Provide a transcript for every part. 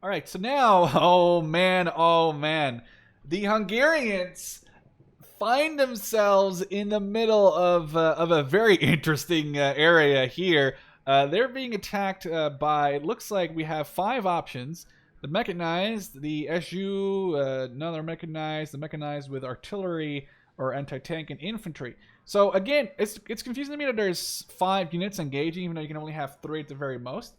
All right, so now, oh man, the Hungarians find themselves in the middle of a very interesting area here. They're being attacked by, it looks like we have 5 options. The mechanized, the SU, another mechanized, the mechanized with artillery or anti-tank and infantry. So again, it's confusing to me that there's 5 units engaging, even though you can only have 3 at the very most.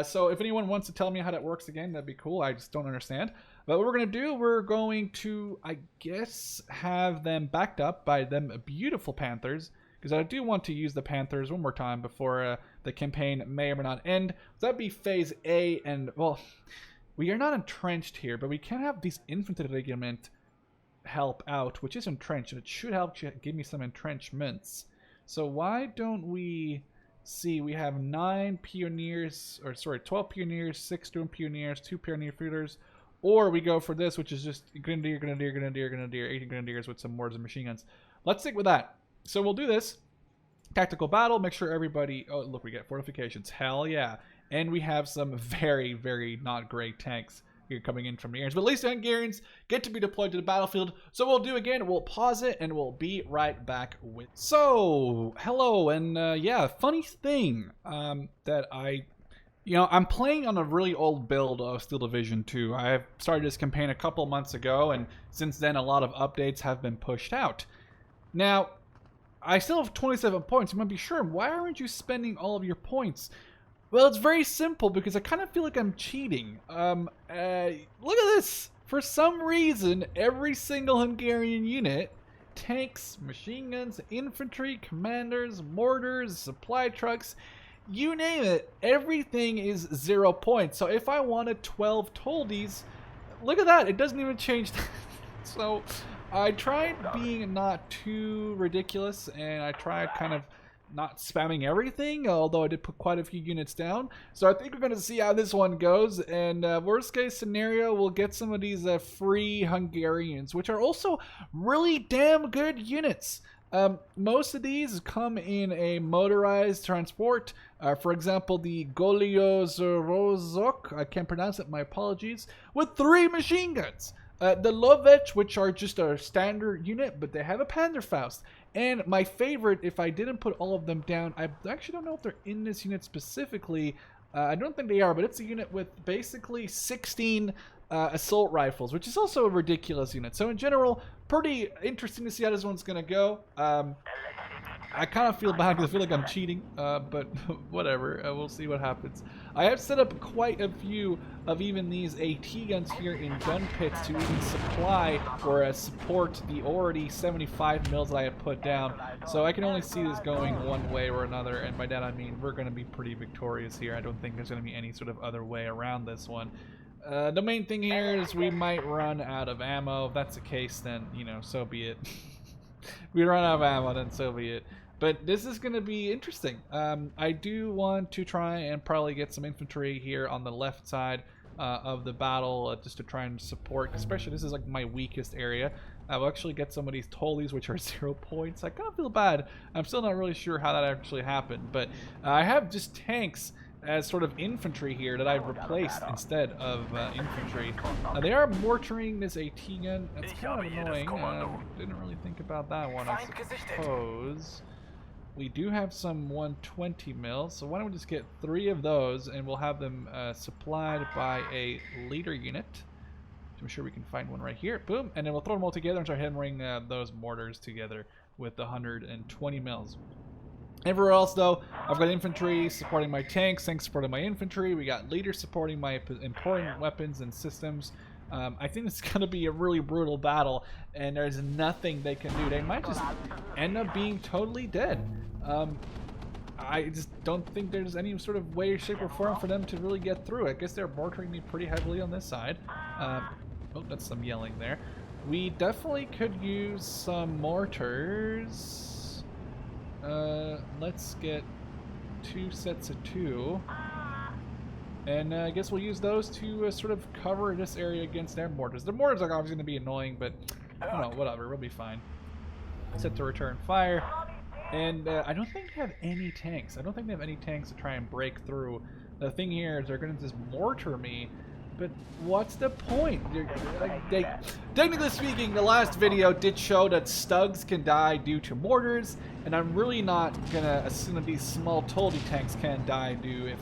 So if anyone wants to tell me how that works again, that'd be cool. I just don't understand. But what we're going to do, we're going to, I guess, have them backed up by them beautiful Panthers. Because I do want to use the Panthers one more time before the campaign may or may not end. So that'd be phase A. And, well, we are not entrenched here, but we can have these infantry regiment help out, which is entrenched. And it should help give me some entrenchments. So why don't we... see, we have 9 pioneers, or sorry, 12 pioneers, 6 doom pioneers, 2 pioneer feeders, or we go for this, which is just grenadier, 18 grenadiers with some mortars and machine guns. Let's stick with that. So we'll do this. Tactical battle, make sure everybody, oh look, we get fortifications, hell yeah. And we have some very, very not great tanks here coming in from the air. But at least the Hungarians get to be deployed to the battlefield. So we'll do again, we'll pause it, and we'll be right back with... So, hello, and yeah, funny thing that I'm playing on a really old build of Steel Division 2. I started this campaign a couple months ago, and since then a lot of updates have been pushed out. Now, I still have 27 points. You might be sure, why aren't you spending all of your points? Well, it's very simple because I kind of feel like I'm cheating. Look at this. For some reason, every single Hungarian unit, tanks, machine guns, infantry, commanders, mortars, supply trucks, you name it, everything is 0 points. So if I wanted 12 toldies, look at that. It doesn't even change. So I tried being not too ridiculous, and I tried kind of not spamming everything, although I did put quite a few units down. So I think we're going to see how this one goes, and worst case scenario, we'll get some of these free Hungarians, which are also really damn good units. Most of these come in a motorized transport. For example, the Goliozorozok, I can't pronounce it, my apologies, with 3 machine guns. The Lovech, which are just a standard unit, but they have a Panzerfaust. And my favorite, if I didn't put all of them down, I actually don't know if they're in this unit specifically. I don't think they are, but it's a unit with basically 16 assault rifles, which is also a ridiculous unit. So in general, pretty interesting to see how this one's going to go. I kind of feel bad because I feel like I'm cheating, but whatever. We'll see what happens. I have set up quite a few of even these AT guns here in gun pits to even supply or support the already 75 mils that I have put down. So I can only see this going one way or another, and by that I mean we're going to be pretty victorious here. I don't think there's going to be any sort of other way around this one. The main thing here is we might run out of ammo. If that's the case, then, you know, so be it. If we run out of ammo, then so be it. But this is going to be interesting. I do want to try and probably get some infantry here on the left side of the battle just to try and support, especially this is like my weakest area. I will actually get some of these Tollies, which are 0 points. I kind of feel bad. I'm still not really sure how that actually happened, but I have just tanks as sort of infantry here that I've replaced instead of infantry. They are mortaring this AT gun. That's kind of annoying. Didn't really think about that one, I suppose. We do have some 120 mils, so why don't we just get 3 of those, and we'll have them supplied by a leader unit. I'm sure we can find one right here. Boom, and then we'll throw them all together and start hammering those mortars together with the 120 mils. Everywhere else, though, I've got infantry supporting my tanks, tanks supporting my infantry. We got leaders supporting my important weapons and systems. I think it's going to be a really brutal battle, and there's nothing they can do. They might just end up being totally dead. I just don't think there's any sort of way, shape, or form for them to really get through. I guess they're mortaring me pretty heavily on this side. Oh, that's some yelling there. We definitely could use some mortars. Let's get 2 sets of 2. And I guess we'll use those to sort of cover this area against their mortars. The mortars are obviously going to be annoying, but I don't know, whatever, we'll be fine. Set to return fire. And I don't think they have any tanks. I don't think they have any tanks to try and break through. The thing here is they're going to just mortar me But what's the point? Technically speaking, the last video did show that Stugs can die due to mortars, and I'm really not gonna assume that these small Toldy tanks can die due if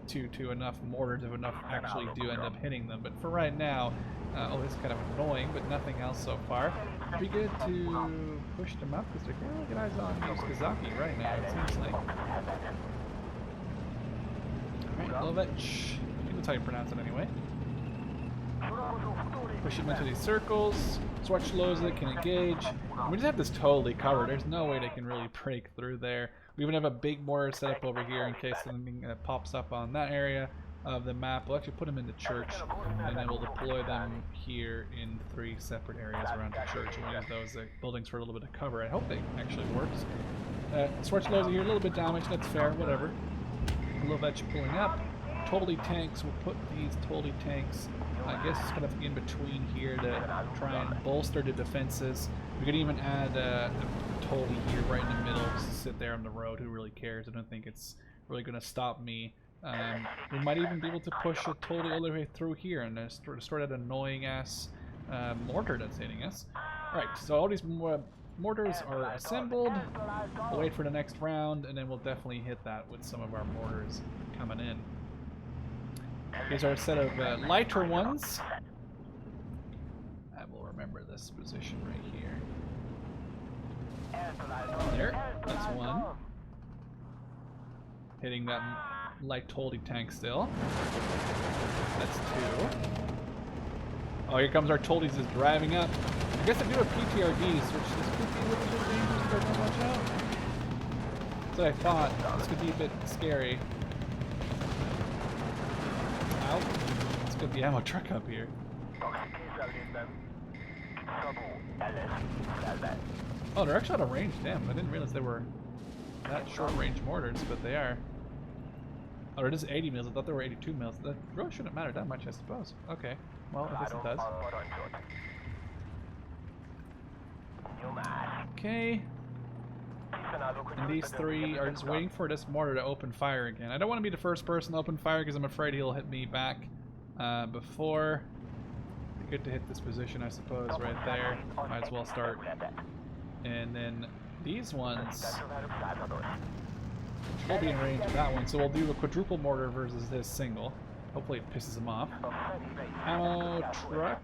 to enough mortars, if enough actually do end up hitting them. But for right now, oh, this is kind of annoying, but nothing else so far. It'd be good to push them up because they can't really get eyes on Kazaki right now. It seems like. All right, Lovech. That's how you pronounce it anyway. Push him into these circles. Swatchlose can engage. We just have this totally covered. There's no way they can really break through there. We even have a big mortar set up over here in case something pops up on that area of the map. We'll actually put them in the church, and then we'll deploy them here in 3 separate areas around the church. And we'll use those buildings for a little bit of cover. I hope they actually works. Swatchlose here, a little bit damaged. That's fair. Whatever. Lovech pulling up. Totally tanks. We'll put these Totally tanks, I guess, kind of in between here to try and bolster the defenses. We could even add a Totally here right in the middle, just sit there on the road. Who really cares? I don't think it's really going to stop me. We might even be able to push a Totally all the way through here and destroy that annoying ass mortar that's hitting us. Alright, so all these mortars are assembled. We'll wait for the next round, and then we'll definitely hit that with some of our mortars coming in. Here's our set of lighter ones. I will remember this position right here. There, that's one. Hitting that light Toldy tank still. That's 2. Oh, here comes our Toldies is driving up. I guess I do have PTRDs, which this could be a little bit dangerous if I don't watch out. That's what I thought. This could be a bit scary. Let's get the ammo truck up here. Oh, they're actually out of range. Damn, I didn't realize they were that short range mortars, but they are. Oh, it is 80 mils. I thought they were 82 mils. That really shouldn't matter that much, I suppose. Okay, well, I guess it does. Okay. And these 3 are just waiting for this mortar to open fire again. I don't want to be the first person to open fire because I'm afraid he'll hit me back before. It'd be good to hit this position, I suppose, right there. Might as well start. And then these ones will be in range of that one, so we'll do a quadruple mortar versus this single. Hopefully it pisses him off. Ammo truck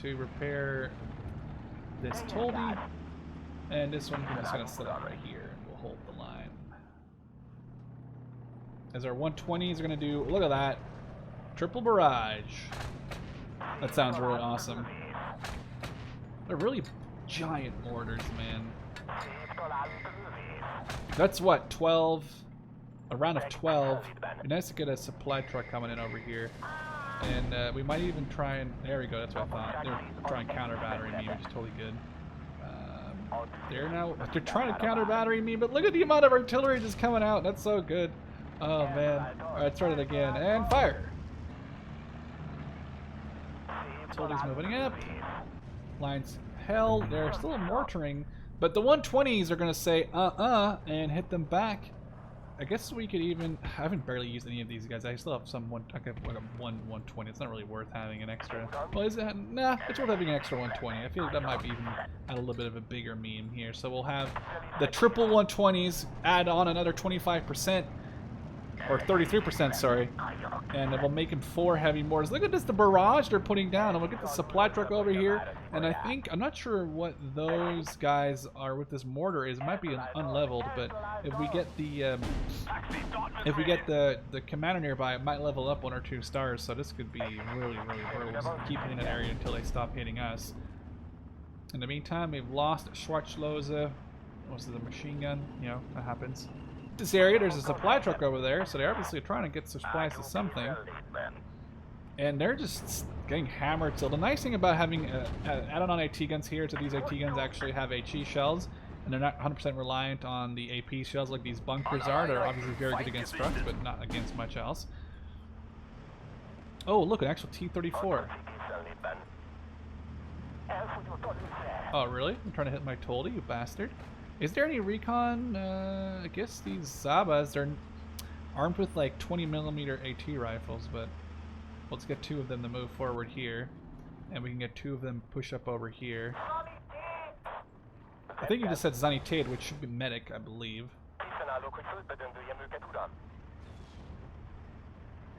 to repair this Toldy. And this one, we're just going to set up right here, and we'll hold the line. As our 120s are going to do, look at that, triple barrage. That sounds really awesome. They're really giant mortars, man. That's what, 12? A round of 12. It'd be nice to get a supply truck coming in over here. And we might even try and, there we go, that's what I thought. They're trying to counter battery me, which is totally good. They're trying to counter battery me, but look at the amount of artillery just coming out. That's so good. Oh man. Alright, start it again. And fire! Toldy's moving up. Lines held. They're still mortaring, but the 120s are going to say and hit them back. I guess we could even, I haven't barely used any of these guys. I still have some I could like a 120. It's not really worth having an extra. Well, is that? Nah, it's worth having an extra 120. I feel like that might be even add a little bit of a bigger meme here. So we'll have the triple 120s add on another 25%. Or 33%, sorry. And it will make him 4 heavy mortars. Look at this, the barrage they're putting down. And we'll get the supply truck over here. And I think, I'm not sure what those guys are with this mortar is. It might be an unleveled, but if we get the commander nearby, it might level up 1 or 2 stars. So this could be really, really brutal. Just keep hitting that area until they stop hitting us. In the meantime, we've lost Schwarzlose. What's the machine gun? You know, that happens. This area, there's a supply truck over there, so they're obviously trying to get supplies to something. And they're just getting hammered. So the nice thing about having add-on AT guns here is that these AT guns actually have HE shells, and they're not 100% reliant on the AP shells like these bunkers are. They're obviously very good against trucks, but not against much else. Oh, look, an actual T-34. Oh, really? I'm trying to hit my Toldy, you bastard. Is there any recon? I guess these Zabas, they're armed with like 20mm AT rifles, but Let's get 2 of them to move forward here. And we can get 2 of them push up over here. I think you just said Sanität, which should be medic, I believe.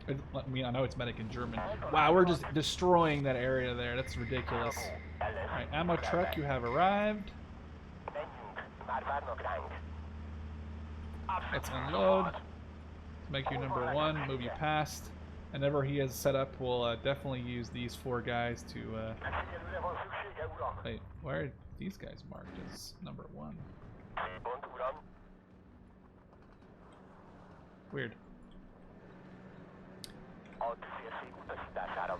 I mean, I know it's medic in German. Wow, we're just destroying that area there. That's ridiculous. Alright, ammo truck, you have arrived. Let's unload. Let's make you number 1, move you past. And whenever he has set up, we'll definitely use these 4 guys to... Wait, why are these guys marked as number 1? Weird.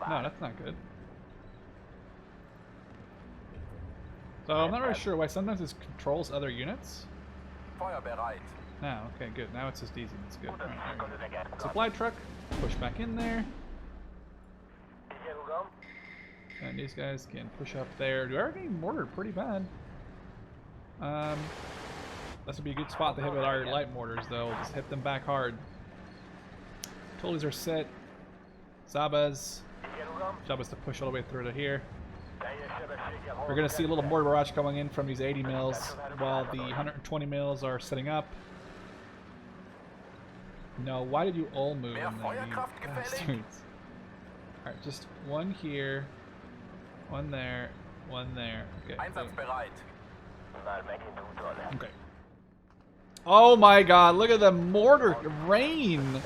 No, that's not good. So I'm not really sure why sometimes this controls other units. Now, okay, good. Now it's just easy. That's good. Right, supply truck, push back in there. And these guys can push up there. We are getting mortared pretty bad. This would be a good spot to hit with our light mortars, though. We'll just hit them back hard. Totals are set. Zabas. Job is to push all the way through to here. We're going to see a little mortar barrage coming in from these 80 mils while the 120 mils are setting up. No, why did you all move in there, you bastards? Alright, just 1 here, 1 there, 1 there. Okay. Okay. Oh my god, look at the mortar rain!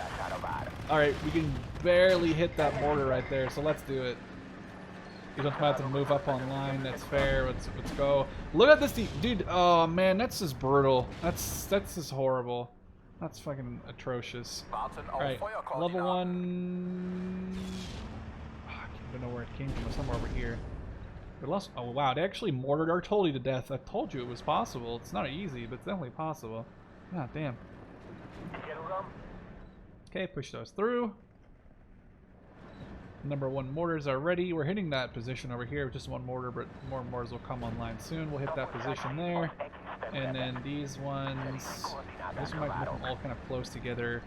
Alright, we can barely hit that mortar right there, so let's do it. You don't have to move up online, that's fair. Let's go. Look at this dude, oh man, that's just brutal. That's just horrible. That's fucking atrocious. Alright, level 1. I don't know where it came from, somewhere over here. Lost, oh wow, they actually mortared our Tolly to death. I told you it was possible. It's not easy, but it's definitely possible. God damn. Okay, push those through. Number 1 mortars are ready. We're hitting that position over here with just 1 mortar, but more mortars will come online soon. We'll hit that position there. And then these ones, this one might make them all kind of close together.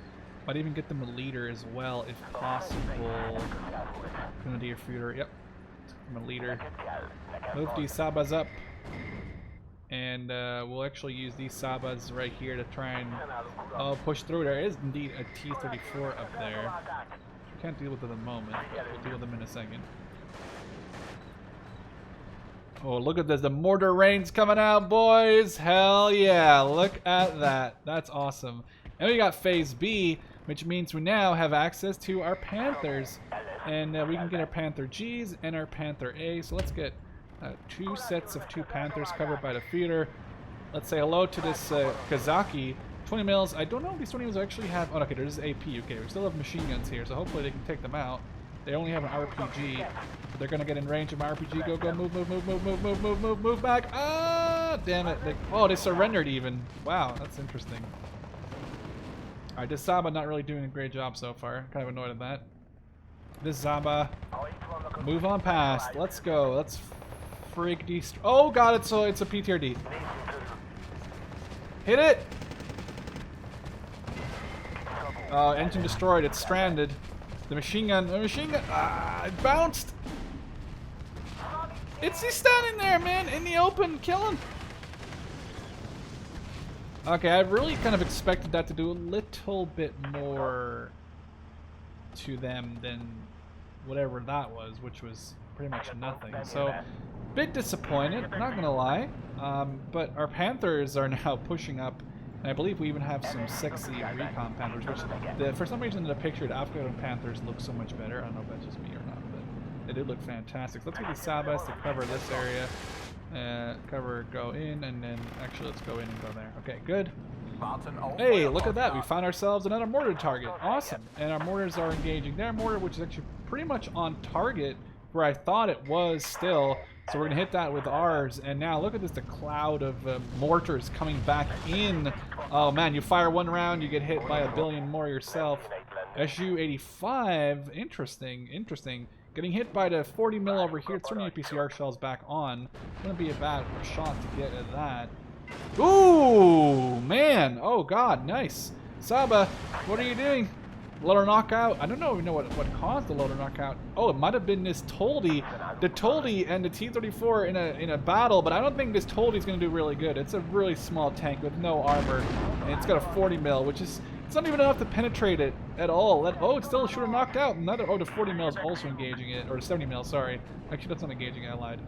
Might even get them a leader as well, if possible. Grenadier Fuder, yep. I'm a leader. Move these Sabas up. And we'll actually use these Sabas right here to try and push through. There is indeed a T-34 up there. We can't deal with it at the moment, but we'll deal with them in a second. Oh, look at this. The mortar rain's coming out, boys. Hell yeah. Look at that. That's awesome. And we got Phase B, which means we now have access to our Panthers. And we can get our Panther Gs and our Panther A. So let's get 2 sets of 2 Panthers covered by the feeder. Let's say hello to this Kazaki. 20 mils. I don't know if these 20 mils actually have... Oh, okay, there's AP. Okay, we still have machine guns here, so hopefully they can take them out. They only have an RPG. But they're going to get in range of my RPG. Go, go, move, move, move, move, move, move, move, move, move back. Ah, damn it. Oh, they surrendered even. Wow, that's interesting. Alright, this Zaba not really doing a great job so far. Kind of annoyed at that. This Zaba, move on past. Let's go. Let's freak destroy. Oh god, it's a PTRD. Hit it! Engine destroyed. It's stranded. The machine gun. Ah, it bounced. He's standing there, man, in the open, killing. Okay, I really kind of expected that to do a little bit more to them than whatever that was, which was pretty much nothing. So, bit disappointed, not gonna lie. But our Panthers are now pushing up, and I believe we even have some sexy recon Panthers, which for some reason in the picture, the Afghan Panthers look so much better. I don't know if that's just me or not, but they did look fantastic. So let's get the Sabas to cover this area. Go in, and then actually let's go in and go there. Okay, good. Hey, look at that. We found ourselves another mortar target. Awesome. And our mortars are engaging their mortar, which is actually pretty much on target where I thought it was still. So we're going to hit that with ours. And now look at this, the cloud of mortars coming back in. Oh man, you fire 1 round, you get hit by a billion more yourself. SU-85, interesting, interesting. Getting hit by the 40 mil over here, turning APCR shells back on. Gonna be a bad shot to get at that. Ooh, man! Oh god, nice. Saba, what are you doing? Loader knockout. I don't even know what caused the loader knockout. Oh, it might have been this Toldy. The Toldy and the T-34 in a battle, but I don't think this Toldy's going to do really good. It's a really small tank with no armor, and it's got a 40 mil, which is it's not even enough to penetrate it at all. Oh, it's still a shooter knocked out. Another. Oh, the 40 mil is also engaging it, or 70 mil. Sorry, actually that's not engaging it. I lied.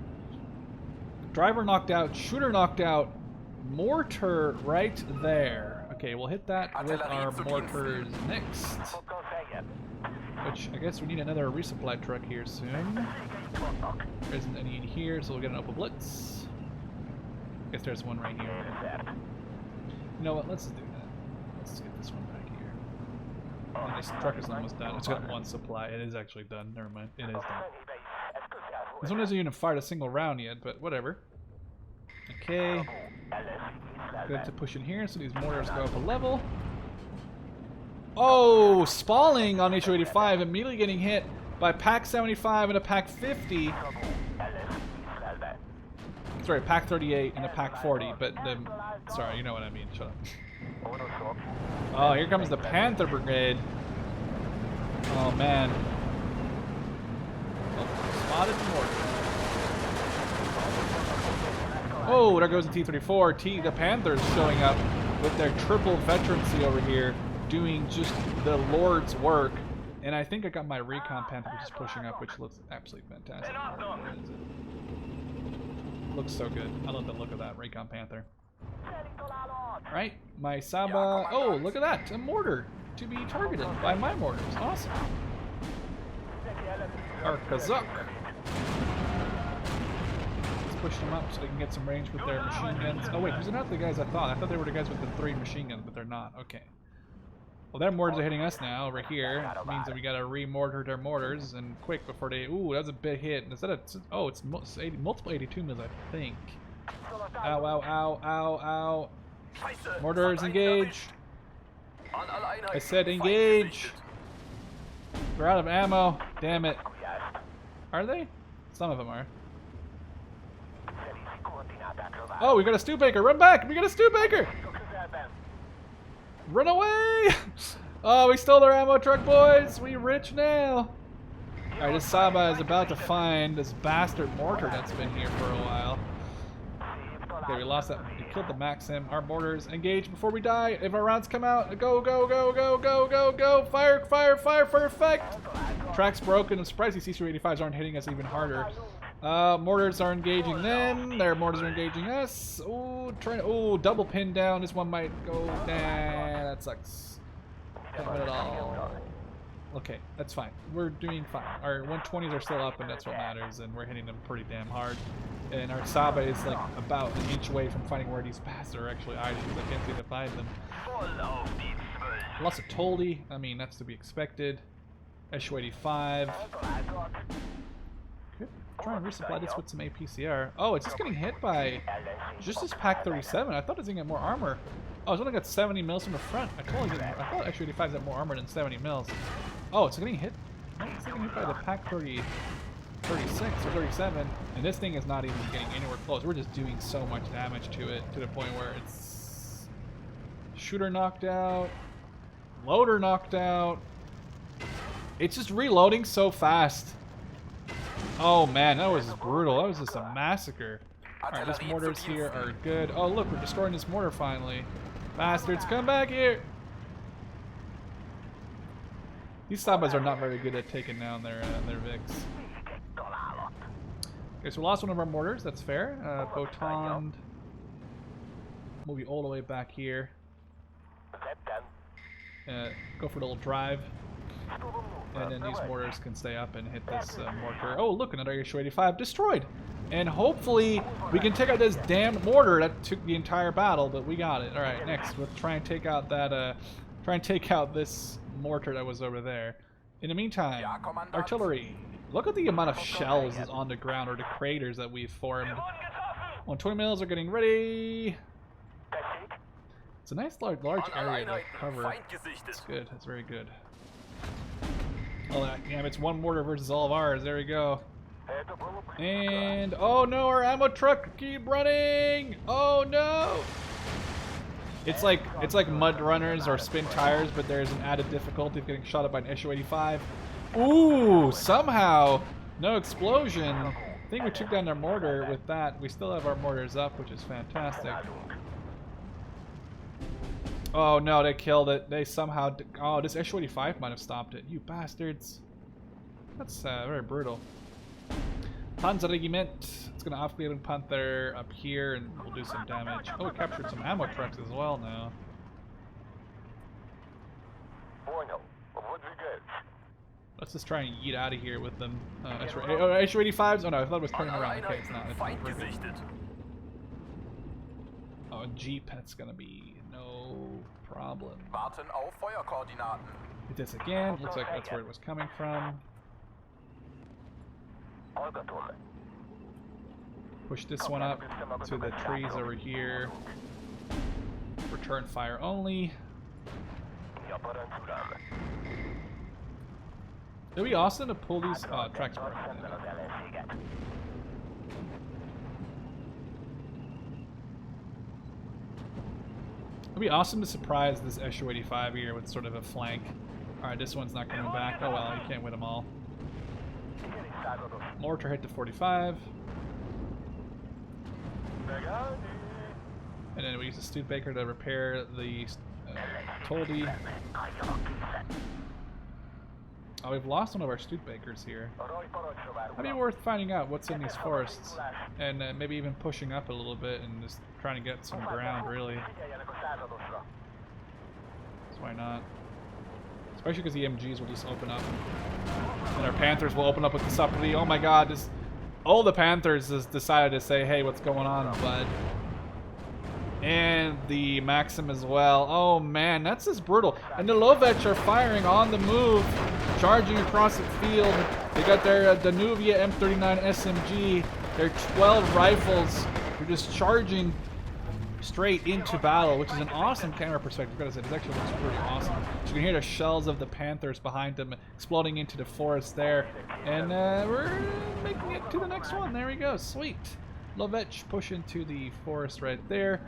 Driver knocked out. Shooter knocked out. Mortar right there. Okay, we'll hit that with our mortars next. Which, I guess we need another resupply truck here soon. There isn't any in here, so we'll get an Opal Blitz. I guess there's one right here. You know what, let's do that. Let's get this one back here. And this truck is almost done. It's got one supply. It is actually done. Never mind. It is done. This one hasn't even fired a single round yet, but whatever. Okay. Good to push in here, so these mortars go up a level. Oh, spalling on HU-85, immediately getting hit by Pack 75 and a Pack 50. Sorry, Pack 38 and a Pack 40, but the... Sorry, you know what I mean, shut up. Oh, here comes the Panther Brigade. Oh, man. Oh, spotted the mortar. Oh, there goes the T-34. The Panthers showing up with their triple veterancy over here, doing just the Lord's work. And I think I got my recon Panther just pushing up, which looks absolutely fantastic. Looks so good. I love the look of that recon Panther. Right, my Saba. Oh, look at that! A mortar to be targeted by my mortars. Awesome. Our Kazuk. Push them up so they can get some range with their machine guns. Oh wait, these are not the guys I thought. I thought they were the guys with the 3 machine guns, but they're not. Okay. Well, their mortars are hitting us now over here. It means that we gotta re-mortar their mortars and quick before they. Ooh, that's a big hit. Instead of oh, it's multiple 82 mils, I think. Ow! Ow! Ow! Ow! Ow! Mortars engage. I said engage. We're out of ammo. Damn it. Are they? Some of them are. Oh, we got a Studebaker! Run back! We got a Studebaker! Run away! Oh, we stole their ammo truck, boys! We rich now! Alright, this Saba is about to find this bastard mortar that's been here for a while. Okay, we lost that. We killed the Maxim. Our mortars engage before we die. If our rounds come out, go, go, go, go, go, go, go! Fire, fire, fire for effect! Track's broken. I'm surprised these C-285s aren't hitting us even harder. Mortars are engaging them. Their mortars are engaging us. Ooh, double pin down. This one might go down. That sucks. Can't win it all. Okay, that's fine. We're doing fine. Our 120s are still up, and that's what matters. And we're hitting them pretty damn hard. And our Saba is like about an inch away from finding where these bastards are actually hiding, because I can't seem to find them. Lots of Toldy. I mean, that's to be expected. HU-85. Try and resupply this with some APCR. Oh, it's just getting hit by just this Pack 37. I thought it was going to get more armor. Oh, it's only got 70 mils from the front. I thought HU-85's got more armor than 70 mils. Oh, it's getting hit. No, it's getting hit by the Pack 36 or 37, and this thing is not even getting anywhere close. We're just doing so much damage to it, to the point where it's shooter knocked out, loader knocked out. It's just reloading so fast. Oh man, that was brutal. That was just a massacre. Alright, these mortars here are good. Oh look, we're destroying this mortar finally. Bastards, come back here! These Sabas are not very good at taking down their Vics. Okay, so we lost one of our mortars, that's fair. Botan. Move you all the way back here. Go for a little drive. And then these mortars can stay up and hit this mortar. Oh, look, another HU-85 destroyed. And hopefully we can take out this damned mortar that took the entire battle, but we got it. All right, next we'll try and take out that. Try and take out this mortar that was over there. In the meantime, artillery. Look at the amount of shells that's on the ground, or the craters that we've formed. 120 mils are getting ready. It's a nice large area to cover. It's good. That's very good. Oh, damn, it's one mortar versus all of ours. There we go. And, oh no, our ammo truck, keep running! Oh no! It's like mud runners or spin tires, but there's an added difficulty of getting shot up by an SU-85. Ooh, somehow no explosion. I think we took down their mortar with that. We still have our mortars up, which is fantastic. Oh no, they killed it. They somehow... Oh, this SU-85 might have stopped it. You bastards. That's very brutal. Panzer Regiment. It's going to off-clear Panther up here, and we'll do some damage. Oh, we captured some ammo trucks as well now. Let's just try and yeet out of here with them. SU-85s? Oh no, I thought it was turning around. Okay, it's not. It's not oh, a Jeep, that's gonna be no problem. Hit this again. Looks like that's where it was coming from. Push this one up to the trees over here. Return fire only. It'd be awesome to pull these tracks apart. It'd be awesome to surprise this SU-85 here with sort of a flank. Alright, this one's not coming back. Oh well, you can't win them all. Mortar hit the 45. And then we use the Studebaker to repair the Toldy. Oh, we've lost one of our Studebakers here. That'd be worth finding out what's in these forests. And maybe even pushing up a little bit and just trying to get some ground, really. So why not? Especially because the MGs will just open up. And our Panthers will open up with the superiority. Oh my god, this... All the Panthers has decided to say, hey, what's going on, bud? And the Maxim as well. Oh man, that's just brutal. And the Lovech are firing on the move, charging across the field. They got their Danuvia M39 SMG, their 12 rifles. They're just charging straight into battle, which is an awesome camera perspective. I've got to say, this actually looks pretty awesome. So you can hear the shells of the Panthers behind them exploding into the forest there. And we're making it to the next one. There we go. Sweet. Lovech push into the forest right there.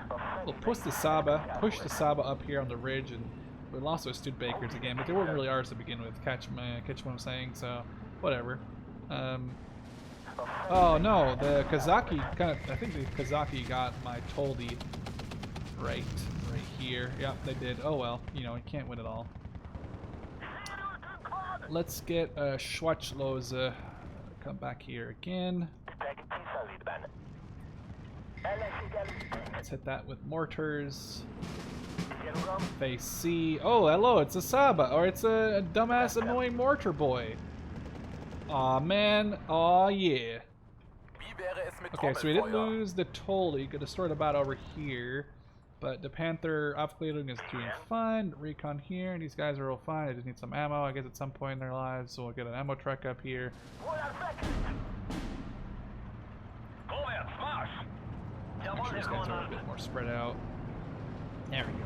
We'll push the Saba up here on the ridge, and we lost those Studebakers again, but they weren't really ours to begin with. Catch what I'm saying? So whatever. Oh no, the Kazaki I think the Kazaki got my Toldy right here. Yep, they did. Oh well, you know, you can't win it all. Let's get Schwarzlose come back here again. Let's hit that with mortars. Phase C. Oh, hello, it's a Saba, or it's a dumbass annoying mortar boy. Aw, man. Aw, yeah. Okay, so we didn't lose the Tolly. Could destroy the bat over here. But the Panther Aufklärung is doing fine. Recon here, and these guys are all fine. They just need some ammo, I guess, at some point in their lives. So we'll get an ammo truck up here. Make sure these guys are a bit more spread out. There we go.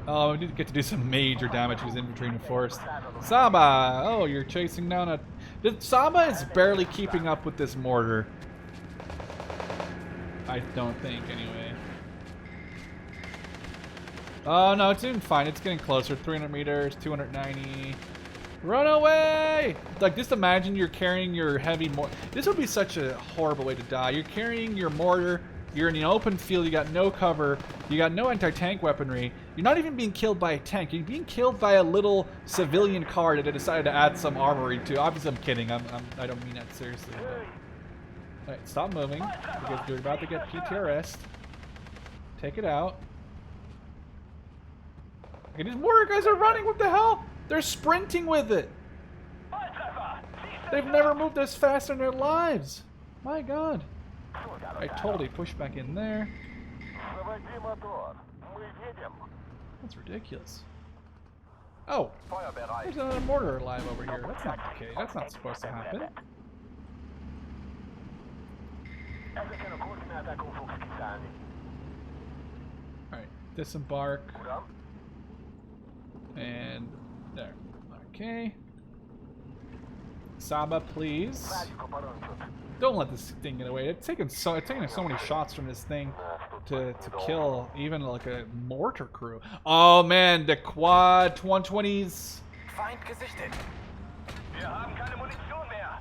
Oh, we did get to do some major damage with infantry in the forest. Saba! Oh, you're chasing down a... The Saba is barely keeping up with this mortar. I don't think, anyway. Oh, no, it's doing fine. It's getting closer. 300 meters, 290... Run away! Like, just imagine you're carrying your heavy mortar. This would be such a horrible way to die. You're carrying your mortar. You're in an open field. You got no cover. You got no anti-tank weaponry. You're not even being killed by a tank. You're being killed by a little civilian car that they decided to add some armory to. Obviously, I'm kidding. I don't mean that seriously. But... Alright, stop moving. Because you're about to get PTRS. Take it out. Okay, these mortar guys are running. What the hell? They're sprinting with it. They've never moved this fast in their lives. My god. I totally pushed back in there. That's ridiculous. Oh, there's another mortar alive over here. That's not okay. That's not supposed to happen. Alright, disembark. And there. Okay. Saba, please. Don't let this thing get away. It's taking so many shots from this thing. to kill even like a mortar crew. Oh man, the quad 120s. Feind gesichtet. Wir haben keine Munition mehr.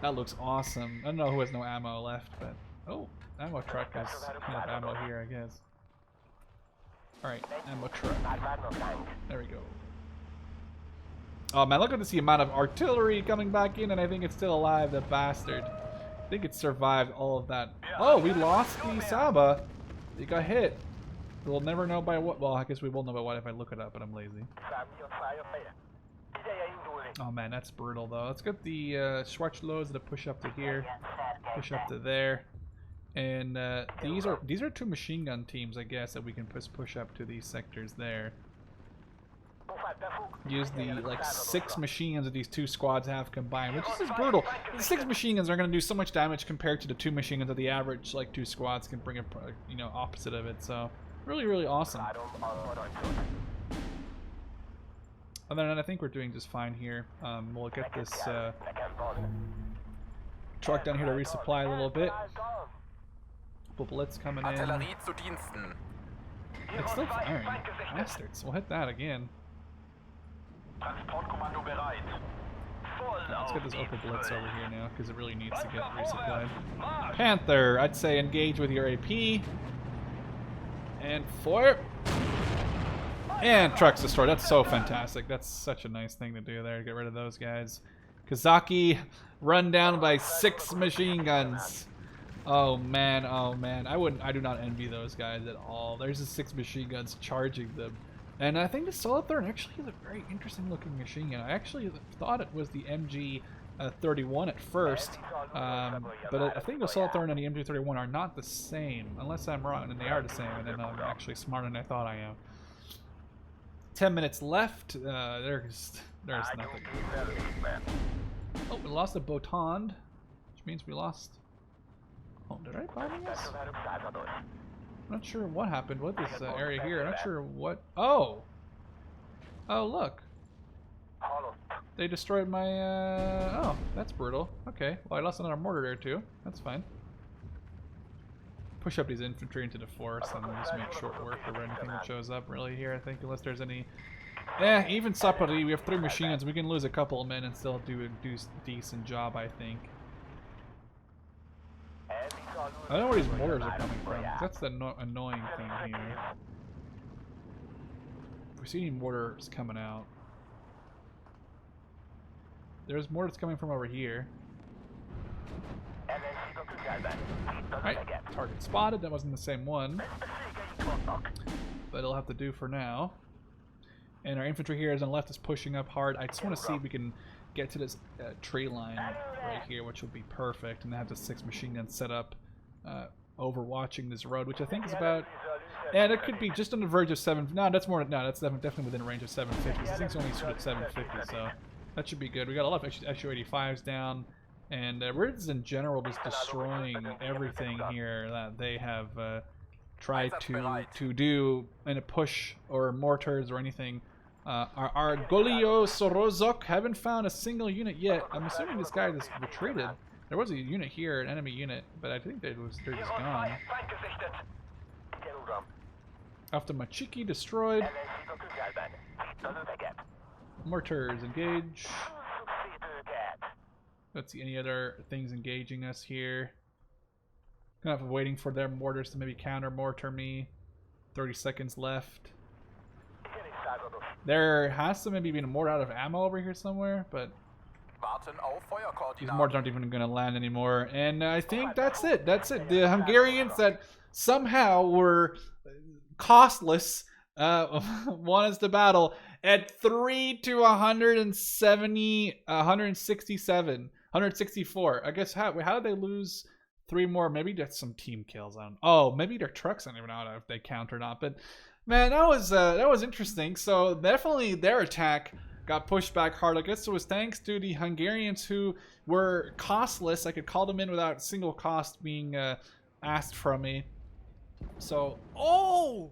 That looks awesome. I don't know who has no ammo left, but oh, ammo truck has enough ammo here, I guess. All right, ammo truck. There we go. Oh man, look at this, the amount of artillery coming back in, and I think it's still alive, the bastard. I think it survived all of that. Oh, we lost the Saba. It got hit. We'll never know by what. Well, I guess we will know by what if I look it up, but I'm lazy. Oh man, that's brutal though. Let's get the Schwarzloads to push up to here, push up to there, and these are two machine gun teams, I guess, that we can push up to these sectors there. Use the like 6 machine guns that these 2 squads have combined, which is brutal. The 6 machine guns are going to do so much damage compared to the 2 machine guns that the average like 2 squads can bring, you know, opposite of it. So really awesome. Other than that, I think we're doing just fine here. We'll get this truck down here to resupply a little bit. Bullets coming in. It's still firing. Bastards. We'll hit that again. Let's get this Opal Blitz over here now, because it really needs to get resupplied. Panther, I'd say engage with your AP. And fire. And trucks destroyed. That's so fantastic. That's such a nice thing to do there, to get rid of those guys. Kazaki run down by 6 machine guns. Oh man, I do not envy those guys at all. There's the 6 machine guns charging them. And I think the Solithorn actually is a very interesting looking machine gun. I actually thought it was the MG31 at first, but I think the Solithorn and the MG31 are not the same, unless I'm wrong, and they are the same, and then I'm actually smarter than I thought I am. 10 minutes left. There's nothing. Oh, we lost a Botond, which means we lost. Oh, did I buy this? I'm not sure what happened with this area here. I'm not sure what. Oh! Oh, look. They destroyed my. Oh, that's brutal. Okay. Well, I lost another mortar there, too. That's fine. Push up these infantry into the forest and just make short work of anything that shows up, really, here, I think. Unless there's any. Even Sapari, we have 3 machine guns. We can lose a couple of men and still do a decent job, I think. I don't know where these mortars are coming from. That's the annoying thing here. If we see any mortars coming out. There's mortars coming from over here. Alright, target spotted. That wasn't the same one. But it'll have to do for now. And our infantry here is on the left is pushing up hard. I just want to see if we can get to this tree line right here, which will be perfect. And have the 6 machine guns set up overwatching this road, which I think is about. Yeah, that could be just on the verge of 7. No, that's more. No, that's definitely within range of 750. This thing's only at 750, so that should be good. We got a lot of SU-85s down, and we're just in general just destroying everything here that they have tried to do in a push or mortars or anything. Our Golio Sorozok haven't found a single unit yet. I'm assuming this guy just retreated. There was a unit here, an enemy unit, but I think they're just gone. After Machiki destroyed. Mortars engage. Let's see any other things engaging us here. Kind of waiting for their mortars to maybe counter mortar me. 30 seconds left. There has to maybe be a mortar out of ammo over here somewhere, but these mortars aren't even going to land anymore. And I think that's it. That's it. The Hungarians that somehow were costless won us the battle at 3 to 170, 167, 164. I guess how did they lose 3 more? Maybe that's some team kills on. Oh, maybe their trucks. I don't even know if they count or not. But man, that was interesting. So definitely their attack got pushed back hard. I guess it was thanks to the Hungarians who were costless. I could call them in without a single cost being asked from me. So, oh!